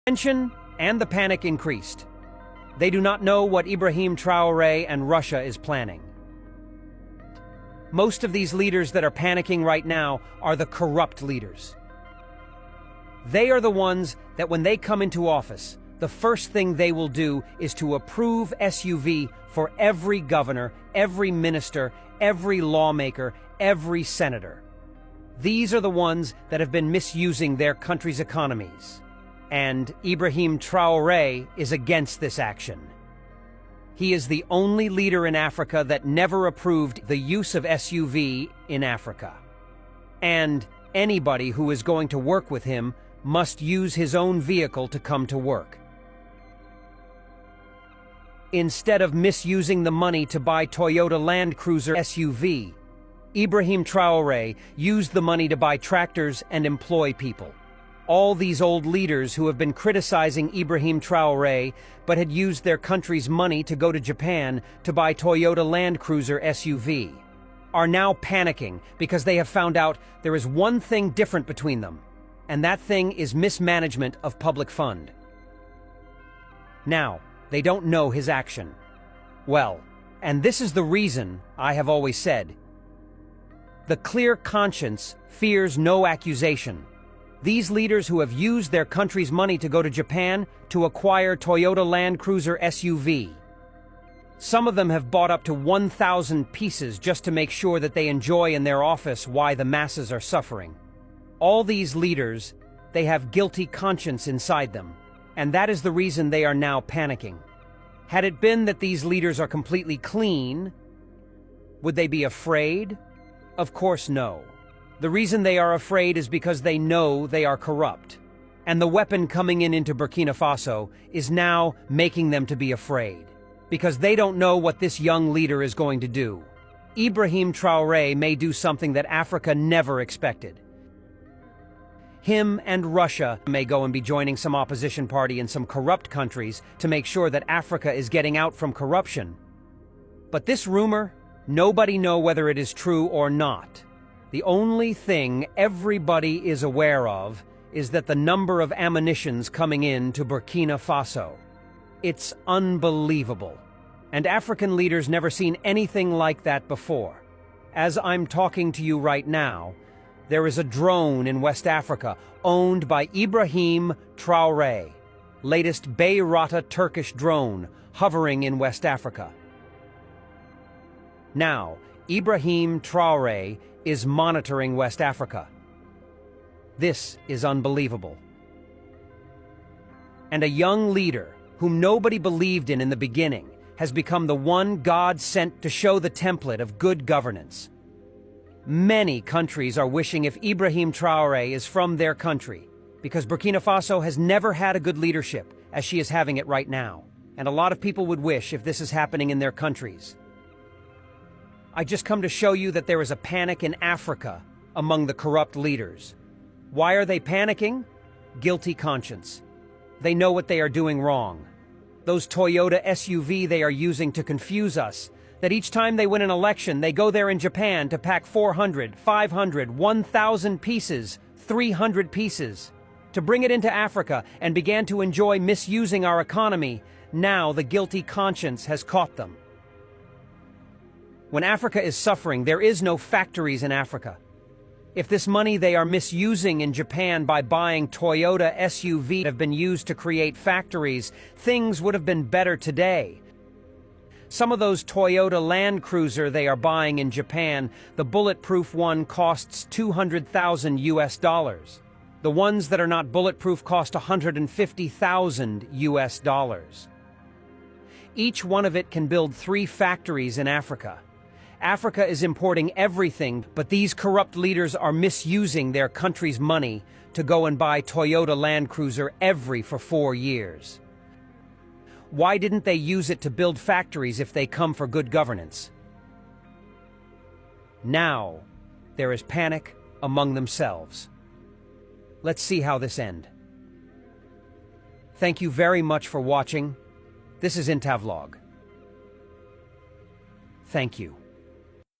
Tension and the panic increased. They do not know what Ibrahim Traoré and Russia is planning. Most of these leaders that are panicking right now are the corrupt leaders. They are the ones that when they come into office, the first thing they will do is to approve SUV for every governor, every minister, every lawmaker, every senator. These are the ones that have been misusing their country's economies. And Ibrahim Traoré is against this action. He is the only leader in Africa that never approved the use of SUV in Africa. And anybody who is going to work with him must use his own vehicle to come to work. Instead of misusing the money to buy Toyota Land Cruiser SUV, Ibrahim Traoré used the money to buy tractors and employ people. All these old leaders who have been criticizing Ibrahim Traoré but had used their country's money to go to Japan to buy Toyota Land Cruiser SUV are now panicking because they have found out there is one thing different between them, and that thing is mismanagement of public fund. Now, they don't know his action. Well, and this is the reason I have always said, the clear conscience fears no accusation. These leaders who have used their country's money to go to Japan to acquire Toyota Land Cruiser SUV. Some of them have bought up to 1,000 pieces just to make sure that they enjoy in their office why the masses are suffering. All these leaders, they have guilty conscience inside them, and that is the reason they are now panicking. Had it been that these leaders are completely clean, would they be afraid? Of course no. The reason they are afraid is because they know they are corrupt. And the weapon coming into Burkina Faso is now making them to be afraid. Because they don't know what this young leader is going to do. Ibrahim Traoré may do something that Africa never expected. Him and Russia may go and be joining some opposition party in some corrupt countries to make sure that Africa is getting out from corruption. But this rumor, nobody knows whether it is true or not. The only thing everybody is aware of is that the number of ammunitions coming in to Burkina Faso. It's unbelievable. And African leaders never seen anything like that before. As I'm talking to you right now, there is a drone in West Africa owned by Ibrahim Traoré, latest Bayrata Turkish drone hovering in West Africa. Now, Ibrahim Traoré is monitoring West Africa. This is unbelievable. And a young leader, whom nobody believed in the beginning, has become the one God sent to show the template of good governance. Many countries are wishing if Ibrahim Traoré is from their country, because Burkina Faso has never had a good leadership as she is having it right now. And a lot of people would wish if this is happening in their countries. I just come to show you that there is a panic in Africa among the corrupt leaders. Why are they panicking? Guilty conscience. They know what they are doing wrong. Those Toyota SUV they are using to confuse us, that each time they win an election, they go there in Japan to pack 400, 500, 1,000 pieces, 300 pieces, to bring it into Africa and began to enjoy misusing our economy. Now the guilty conscience has caught them. When Africa is suffering, there is no factories in Africa. If this money they are misusing in Japan by buying Toyota SUV have been used to create factories, things would have been better today. Some of those Toyota Land Cruiser they are buying in Japan, the bulletproof one costs $200,000. The ones that are not bulletproof cost $150,000. Each one of it can build 3 factories in Africa. Africa is importing everything, but these corrupt leaders are misusing their country's money to go and buy Toyota Land Cruiser for 4 years. Why didn't they use it to build factories if they come for good governance? Now, there is panic among themselves. Let's see how this ends. Thank you very much for watching. This is Intavlog. Thank you.